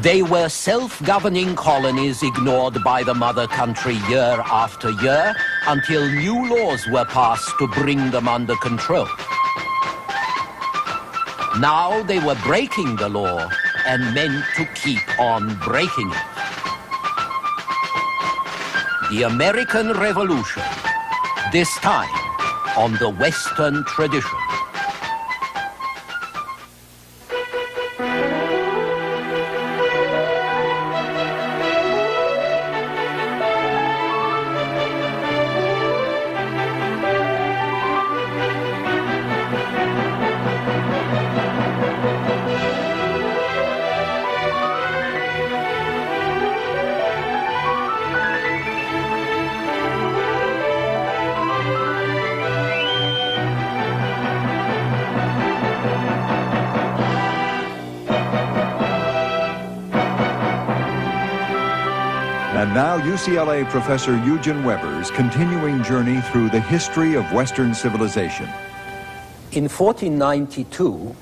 They were self-governing colonies ignored by the mother country year after year until new laws were passed to bring them under control. Now they were breaking the law and meant to keep on breaking it. The American Revolution, this time on the Western tradition. And now UCLA professor Eugen Weber's continuing journey through the history of Western civilization. In 1492,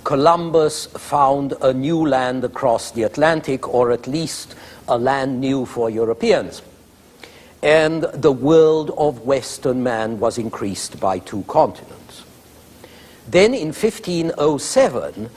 Columbus found a new land across the Atlantic, or at least a land new for Europeans. And the world of Western man was increased by 2 continents. Then in 1507,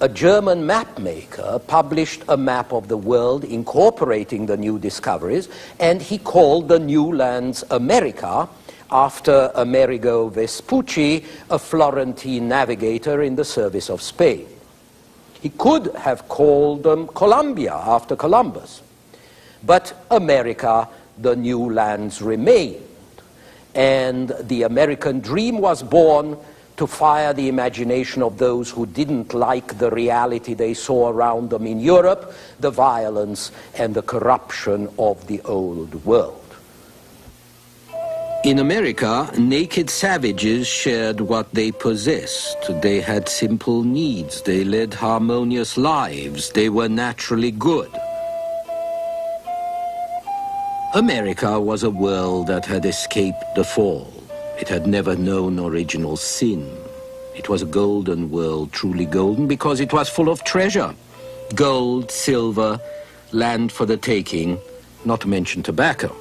a German map maker published a map of the world incorporating the new discoveries, and he called the new lands America after Amerigo Vespucci, a Florentine navigator in the service of Spain. He could have called them Columbia after Columbus, but America, the new lands, remained, and the American dream was born to fire the imagination of those who didn't like the reality they saw around them in Europe, the violence and the corruption of the old world. In America, naked savages shared what they possessed. They had simple needs. They led harmonious lives. They were naturally good. America was a world that had escaped the fall. It had never known original sin. It was a golden world, truly golden, because it was full of treasure. Gold, silver, land for the taking, not to mention tobacco.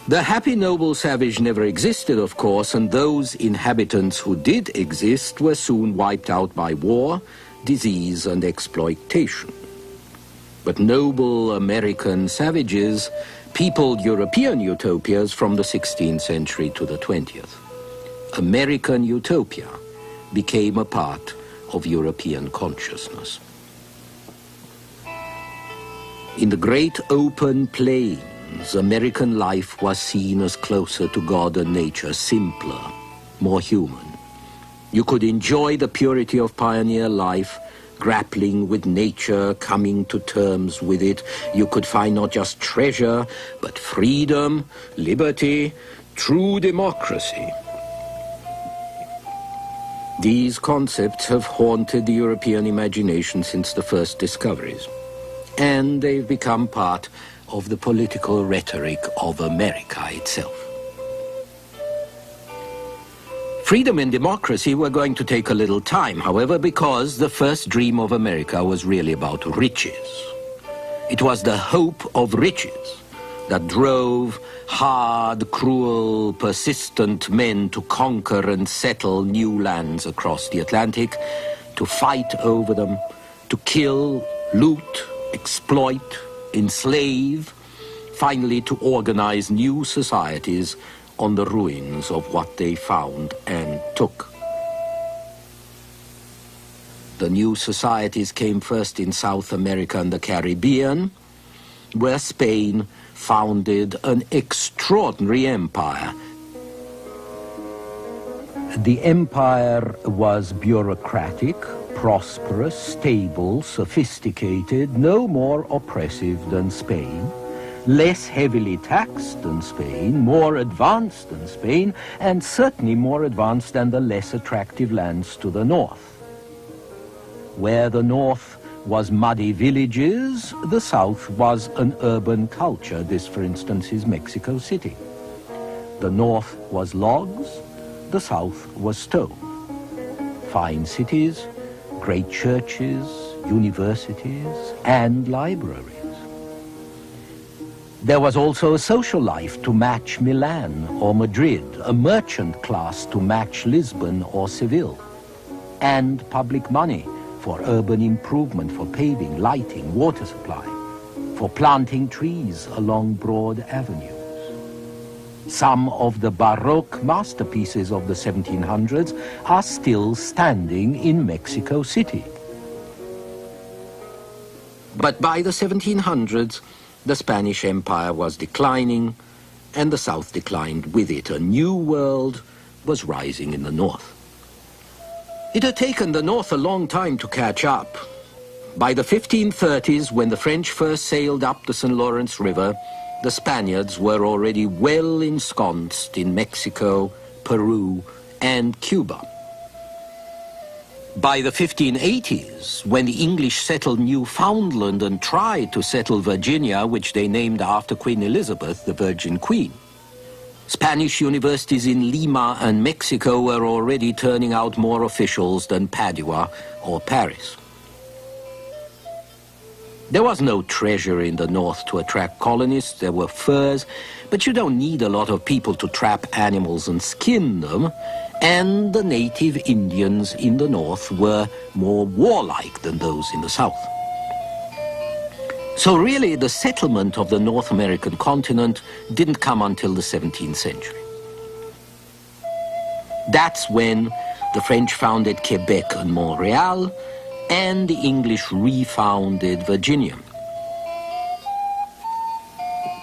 The happy noble savage never existed, of course, and those inhabitants who did exist were soon wiped out by war, disease, and exploitation. But noble American savages peopled European utopias from the 16th century to the 20th. American utopia became a part of European consciousness. In the great open plains, American life was seen as closer to God and nature, simpler, more human. You could enjoy the purity of pioneer life, grappling with nature, coming to terms with it. You could find not just treasure, but freedom, liberty, true democracy. These concepts have haunted the European imagination since the first discoveries, and they've become part of the political rhetoric of America itself. Freedom and democracy were going to take a little time, however, because the first dream of America was really about riches. It was the hope of riches that drove hard, cruel, persistent men to conquer and settle new lands across the Atlantic, to fight over them, to kill, loot, exploit, enslave, finally to organize new societies on the ruins of what they found and took. The new societies came first in South America and the Caribbean, where Spain founded an extraordinary empire. The empire was bureaucratic, prosperous, stable, sophisticated, no more oppressive than Spain, less heavily taxed than Spain, more advanced than Spain, and certainly more advanced than the less attractive lands to the north. Where the north was muddy villages, the south was an urban culture. This, for instance, is Mexico City. The north was logs, the south was stone. Fine cities, great churches, universities, and libraries. There was also a social life to match Milan or Madrid, a merchant class to match Lisbon or Seville, and public money for urban improvement, for paving, lighting, water supply, for planting trees along broad avenues. Some of the Baroque masterpieces of the 1700s are still standing in Mexico City. But by the 1700s, the Spanish Empire was declining, and the South declined with it. A new world was rising in the North. It had taken the North a long time to catch up. By the 1530s, when the French first sailed up the St. Lawrence River, the Spaniards were already well ensconced in Mexico, Peru, and Cuba. By the 1580s, when the English settled Newfoundland and tried to settle Virginia, which they named after Queen Elizabeth, the Virgin Queen, Spanish universities in Lima and Mexico were already turning out more officials than Padua or Paris. There was no treasure in the north to attract colonists. There were furs, but you don't need a lot of people to trap animals and skin them. And the native Indians in the north were more warlike than those in the south. So really, the settlement of the North American continent didn't come until the 17th century. That's when the French founded Quebec and Montreal, and the English refounded Virginia.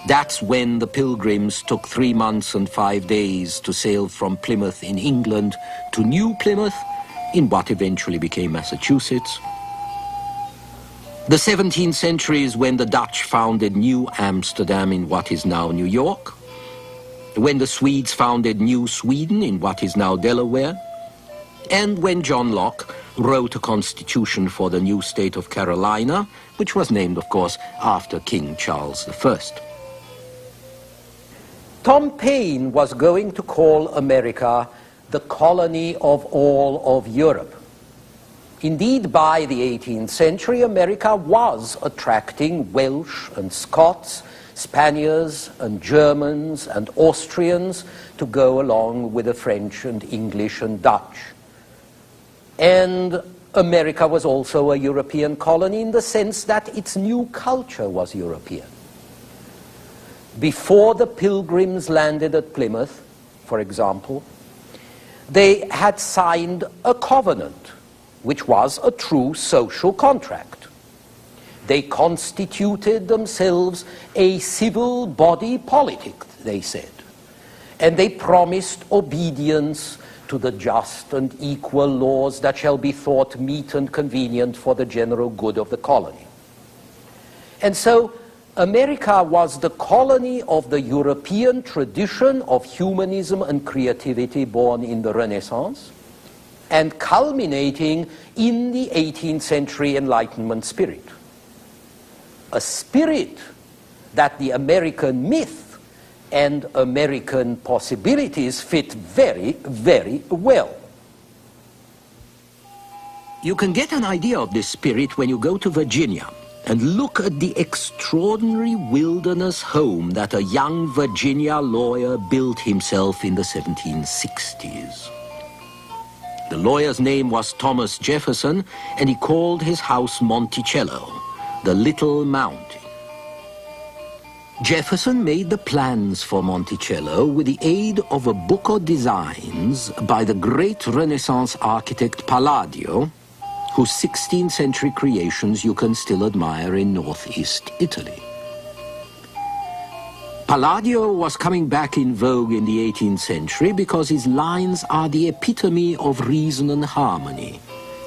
That's when the Pilgrims took 3 months and 5 days to sail from Plymouth in England to New Plymouth in what eventually became Massachusetts. The 17th century is when the Dutch founded New Amsterdam in what is now New York, when the Swedes founded New Sweden in what is now Delaware, and when John Locke wrote a constitution for the new state of Carolina, which was named, of course, after King Charles I. Tom Paine was going to call America the colony of all of Europe. Indeed, by the 18th century, America was attracting Welsh and Scots, Spaniards and Germans and Austrians to go along with the French and English and Dutch. And America was also a European colony in the sense that its new culture was European. Before the Pilgrims landed at Plymouth, for example, they had signed a covenant, which was a true social contract. They constituted themselves a civil body politic, they said, and they promised obedience to the just and equal laws that shall be thought meet and convenient for the general good of the colony. And so America was the colony of the European tradition of humanism and creativity born in the Renaissance and culminating in the 18th century Enlightenment spirit. A spirit that the American myth and American possibilities fit very, very well. You can get an idea of this spirit when you go to Virginia and look at the extraordinary wilderness home that a young Virginia lawyer built himself in the 1760s. The lawyer's name was Thomas Jefferson, and he called his house Monticello, the Little Mountain. Jefferson made the plans for Monticello with the aid of a book of designs by the great Renaissance architect Palladio, whose 16th century creations you can still admire in northeast Italy. Palladio was coming back in vogue in the 18th century because his lines are the epitome of reason and harmony,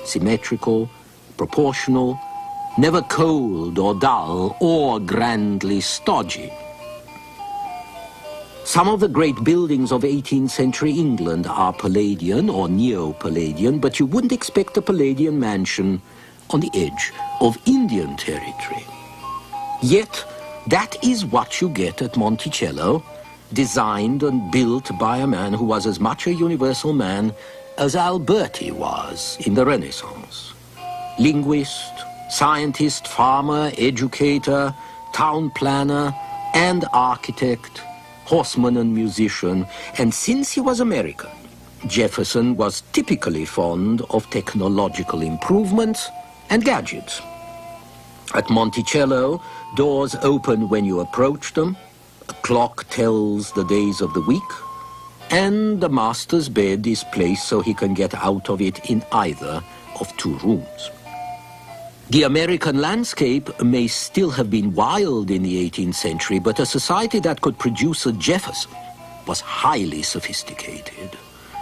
symmetrical, proportional, never cold or dull or grandly stodgy. Some of the great buildings of 18th century England are Palladian or Neo-Palladian, but you wouldn't expect a Palladian mansion on the edge of Indian territory. Yet, that is what you get at Monticello, designed and built by a man who was as much a universal man as Alberti was in the Renaissance. linguist, scientist, farmer, educator, town planner, and architect, horseman and musician, and since he was American, Jefferson was typically fond of technological improvements and gadgets. At Monticello, doors open when you approach them, a clock tells the days of the week, and the master's bed is placed so he can get out of it in either of two rooms. The American landscape may still have been wild in the 18th century, but a society that could produce a Jefferson was highly sophisticated,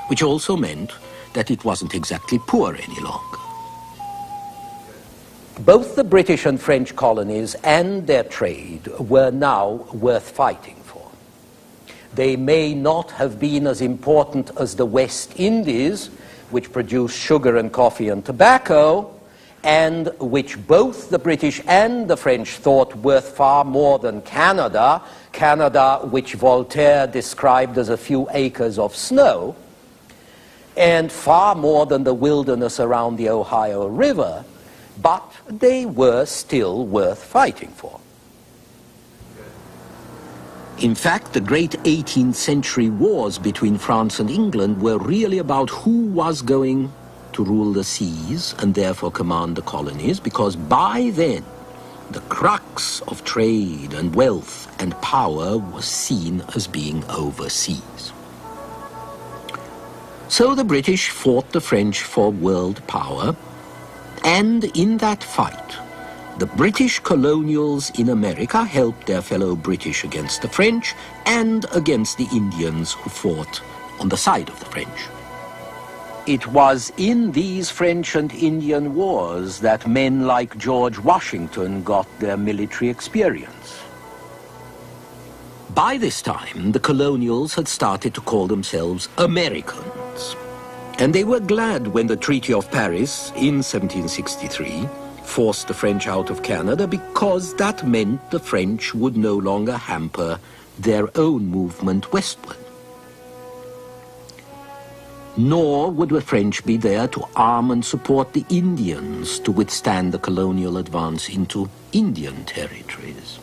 which also meant that it wasn't exactly poor any longer. Both the British and French colonies and their trade were now worth fighting for. They may not have been as important as the West Indies, which produced sugar and coffee and tobacco, and which both the British and the French thought worth far more than Canada, which Voltaire described as a few acres of snow, and far more than the wilderness around the Ohio River, but they were still worth fighting for. In fact, the great 18th century wars between France and England were really about who was going to rule the seas and therefore command the colonies, because by then the crux of trade and wealth and power was seen as being overseas. So the British fought the French for world power, and in that fight, the British colonials in America helped their fellow British against the French and against the Indians who fought on the side of the French. It was in these French and Indian wars that men like George Washington got their military experience. By this time, the colonials had started to call themselves Americans, and they were glad when the Treaty of Paris in 1763 forced the French out of Canada, because that meant the French would no longer hamper their own movement westward. Nor would the French be there to arm and support the Indians to withstand the colonial advance into Indian territories.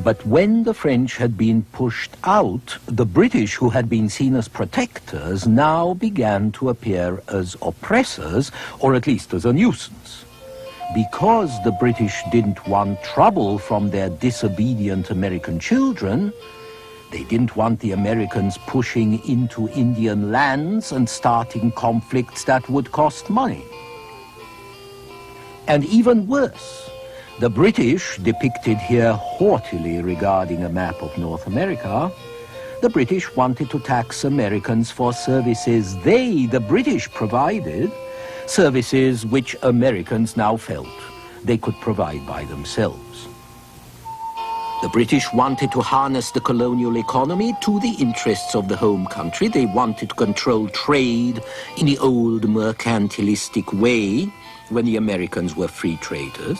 But when the French had been pushed out, the British, who had been seen as protectors, now began to appear as oppressors, or at least as a nuisance. Because the British didn't want trouble from their disobedient American children, they didn't want the Americans pushing into Indian lands and starting conflicts that would cost money. And even worse, the British, depicted here haughtily regarding a map of North America, the British wanted to tax Americans for services they, the British, provided, services which Americans now felt they could provide by themselves. The British wanted to harness the colonial economy to the interests of the home country. They wanted to control trade in the old mercantilistic way when the Americans were free traders.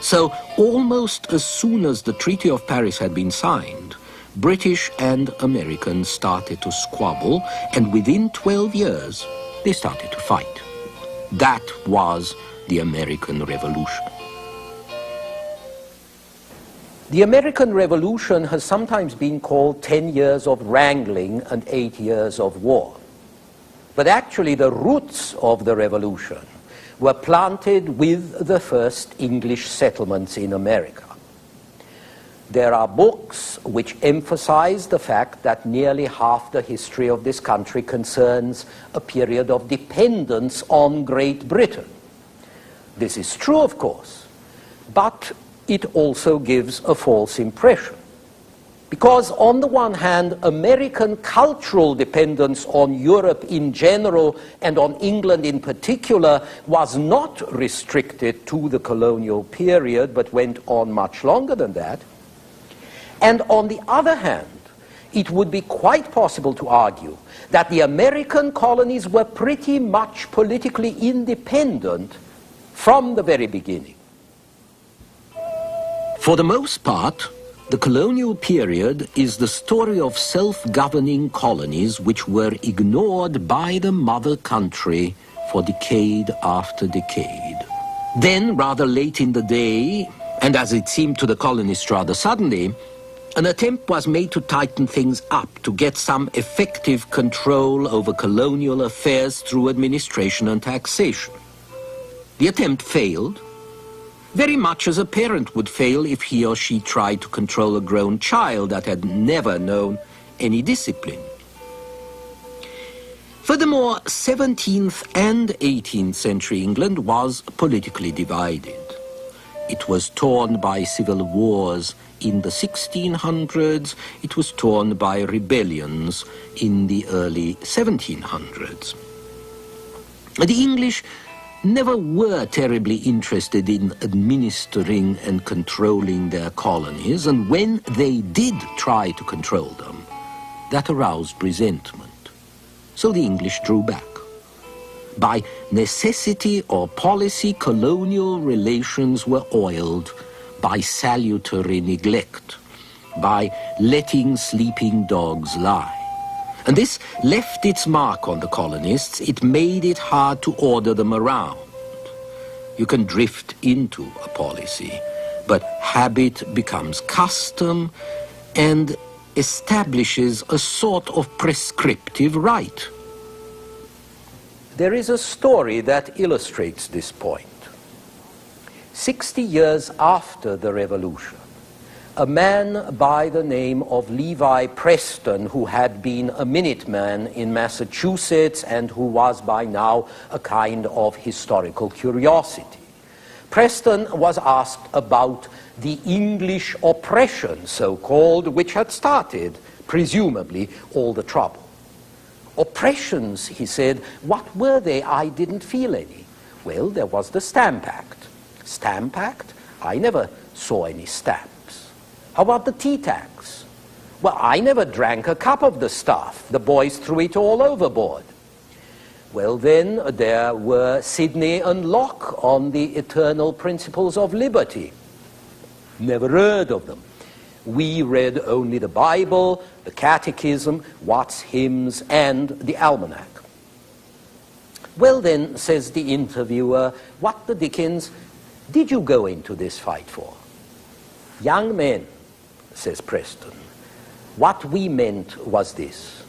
So almost as soon as the Treaty of Paris had been signed, British and Americans started to squabble, and within 12 years, they started to fight. That was the American Revolution. The American Revolution has sometimes been called 10 years of wrangling and 8 years of war. But actually the roots of the revolution were planted with the first English settlements in America. There are books which emphasize the fact that nearly half the history of this country concerns a period of dependence on Great Britain. This is true, of course, but it also gives a false impression. Because on the one hand, American cultural dependence on Europe in general and on England in particular was not restricted to the colonial period, but went on much longer than that. And on the other hand, it would be quite possible to argue that the American colonies were pretty much politically independent from the very beginning. For the most part, the colonial period is the story of self-governing colonies which were ignored by the mother country for decade after decade. Then, rather late in the day, and as it seemed to the colonists rather suddenly, an attempt was made to tighten things up, to get some effective control over colonial affairs through administration and taxation. The attempt failed, very much as a parent would fail if he or she tried to control a grown child that had never known any discipline. Furthermore, 17th and 18th century England was politically divided. It was torn by civil wars in the 1600s, it was torn by rebellions in the early 1700s. The English never were terribly interested in administering and controlling their colonies, and when they did try to control them, that aroused resentment. So the English drew back. By necessity or policy, colonial relations were oiled by salutary neglect, by letting sleeping dogs lie. And this left its mark on the colonists. It made it hard to order them around. You can drift into a policy, but habit becomes custom and establishes a sort of prescriptive right. There is a story that illustrates this point. 60 years after the Revolution, a man by the name of Levi Preston, who had been a Minuteman in Massachusetts and who was by now a kind of historical curiosity. Preston was asked about the English oppression, so-called, which had started, presumably, all the trouble. Oppressions, he said, what were they? I didn't feel any. Well, there was the Stamp Act. Stamp Act? I never saw any stamps. How about the tea tax? Well, I never drank a cup of the stuff. The boys threw it all overboard. Well, then there were Sidney and Locke on the eternal principles of liberty. Never heard of them. We read only the Bible, the Catechism, Watts' hymns, and the Almanac. Well then, says the interviewer, what the dickens did you go into this fight for? Young men, says Preston, what we meant was this.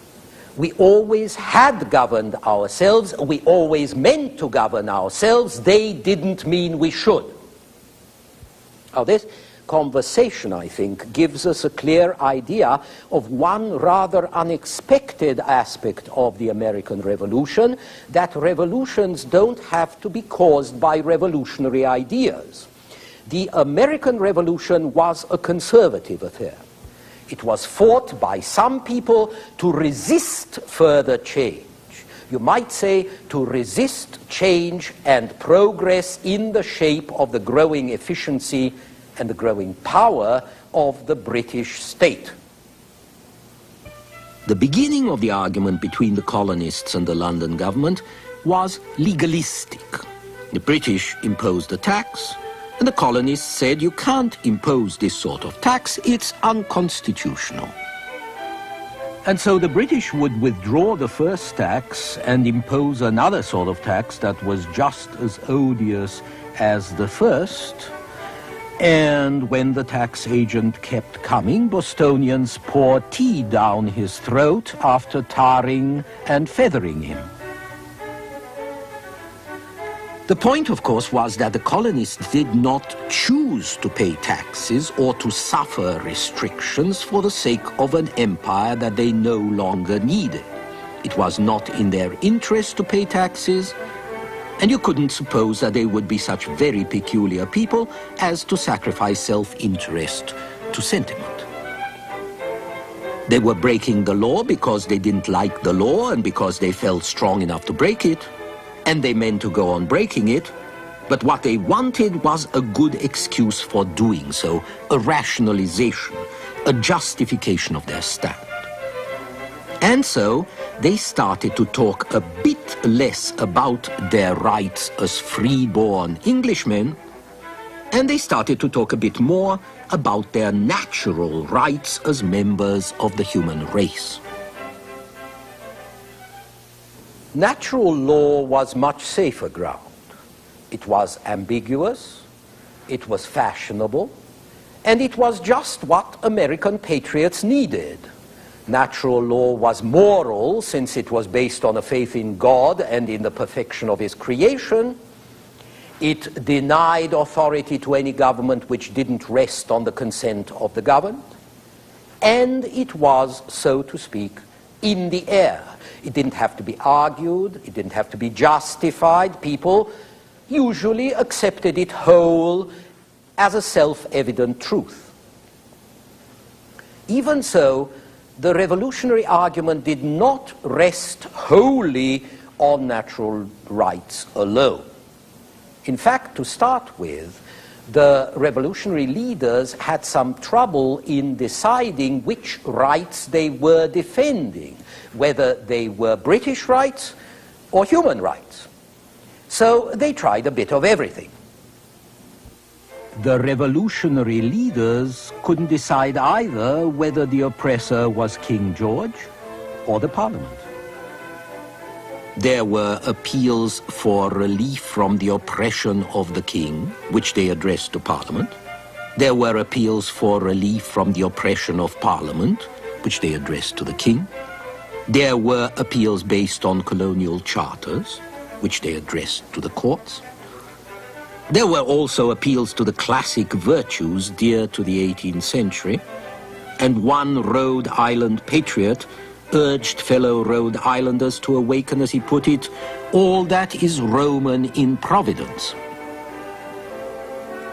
We always had governed ourselves, we always meant to govern ourselves, they didn't mean we should. Now this conversation, I think, gives us a clear idea of one rather unexpected aspect of the American Revolution, that revolutions don't have to be caused by revolutionary ideas. The American Revolution was a conservative affair. It was fought by some people to resist further change. You might say to resist change and progress in the shape of the growing efficiency and the growing power of the British state. The beginning of the argument between the colonists and the London government was legalistic. The British imposed a tax, and the colonists said you can't impose this sort of tax, it's unconstitutional. And so the British would withdraw the first tax and impose another sort of tax that was just as odious as the first. And when the tax agent kept coming, Bostonians poured tea down his throat after tarring and feathering him. The point, of course, was that the colonists did not choose to pay taxes or to suffer restrictions for the sake of an empire that they no longer needed. It was not in their interest to pay taxes, and you couldn't suppose that they would be such very peculiar people as to sacrifice self-interest to sentiment. They were breaking the law because they didn't like the law and because they felt strong enough to break it, and they meant to go on breaking it, but what they wanted was a good excuse for doing so, a rationalization, a justification of their stand. And so they started to talk a bit less about their rights as free-born Englishmen, and they started to talk a bit more about their natural rights as members of the human race. natural law was much safer ground. It was ambiguous, it was fashionable, and it was just what American patriots needed. Natural law was moral, since it was based on a faith in God and in the perfection of his creation. It denied authority to any government which didn't rest on the consent of the governed. And it was, so to speak, in the air. It didn't have to be argued, it didn't have to be justified. People usually accepted it whole as a self-evident truth. Even so, the revolutionary argument did not rest wholly on natural rights alone. In fact, to start with, the revolutionary leaders had some trouble in deciding which rights they were defending, whether they were British rights or human rights. So they tried a bit of everything. The revolutionary leaders couldn't decide either whether the oppressor was King George or the Parliament. There were appeals for relief from the oppression of the king, which they addressed to Parliament. There were appeals for relief from the oppression of Parliament, which they addressed to the king. There were appeals based on colonial charters, which they addressed to the courts. There were also appeals to the classic virtues dear to the 18th century, and one Rhode Island patriot urged fellow Rhode Islanders to awaken, as he put it, all that is Roman in Providence.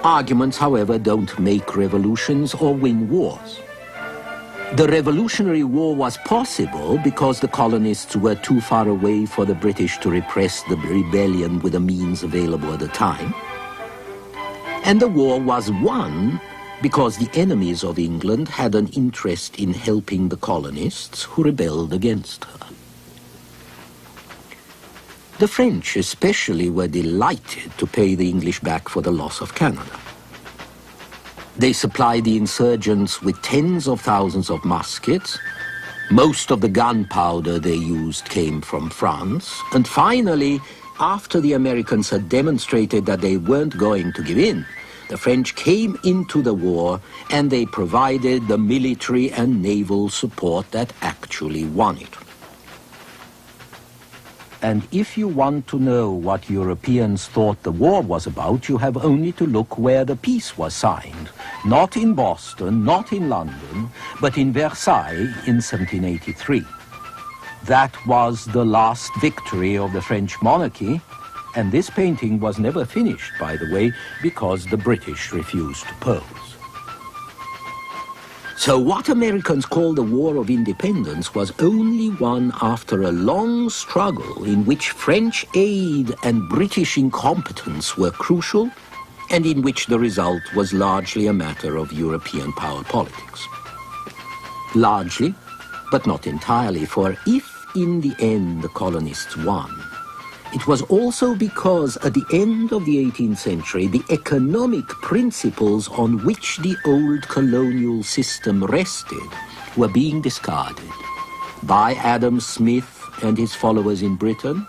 Arguments, however, don't make revolutions or win wars. The Revolutionary War was possible because the colonists were too far away for the British to repress the rebellion with the means available at the time. And the war was won because the enemies of England had an interest in helping the colonists who rebelled against her. The French especially were delighted to pay the English back for the loss of Canada. They supplied the insurgents with tens of thousands of muskets. Most of the gunpowder they used came from France. And finally, after the Americans had demonstrated that they weren't going to give in, the French came into the war and they provided the military and naval support that actually won it. And if you want to know what Europeans thought the war was about, you have only to look where the peace was signed. Not in Boston, not in London, but in Versailles in 1783. That was the last victory of the French monarchy, and this painting was never finished, by the way, because the British refused to pose. So what Americans called the War of Independence was only won after a long struggle in which French aid and British incompetence were crucial, and in which the result was largely a matter of European power politics. Largely, but not entirely, for if in the end the colonists won, it was also because at the end of the 18th century, the economic principles on which the old colonial system rested were being discarded by Adam Smith and his followers in Britain,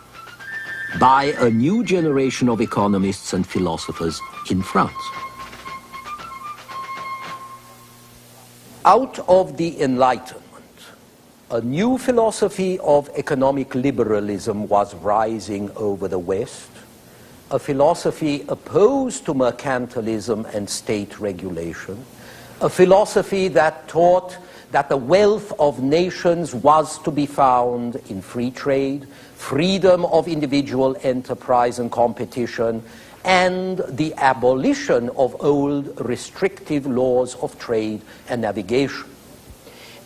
by a new generation of economists and philosophers in France. Out of the Enlightenment, a new philosophy of economic liberalism was rising over the West, a philosophy opposed to mercantilism and state regulation, a philosophy that taught that the wealth of nations was to be found in free trade, freedom of individual enterprise and competition, and the abolition of old restrictive laws of trade and navigation.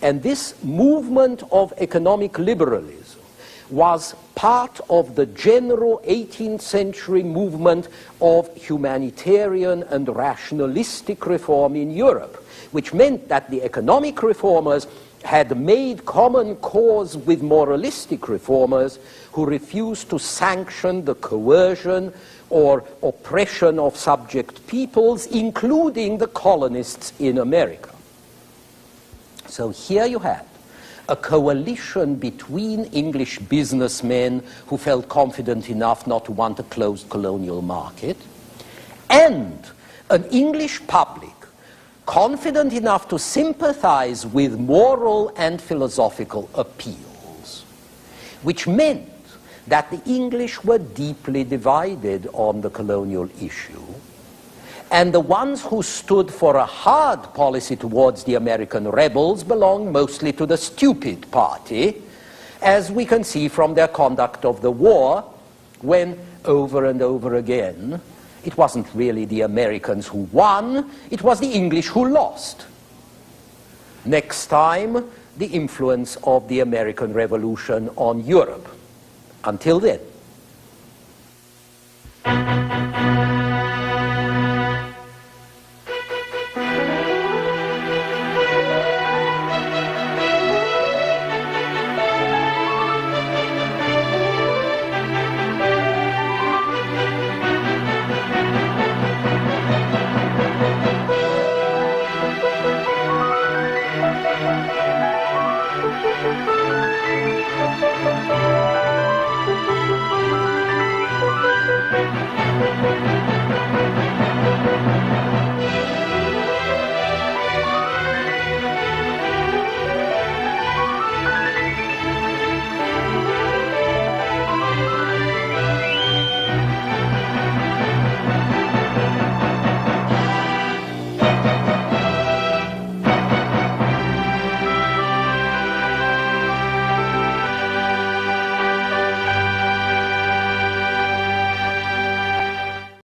And this movement of economic liberalism was part of the general 18th century movement of humanitarian and rationalistic reform in Europe, which meant that the economic reformers had made common cause with moralistic reformers who refused to sanction the coercion or oppression of subject peoples, including the colonists in America. So here you had a coalition between English businessmen who felt confident enough not to want a closed colonial market, and an English public confident enough to sympathize with moral and philosophical appeals, which meant that the English were deeply divided on the colonial issue, and the ones who stood for a hard policy towards the American rebels belonged mostly to the stupid party, as we can see from their conduct of the war, when over and over again it wasn't really the Americans who won, it was the English who lost. Next time, the influence of the American Revolution on Europe. Until then.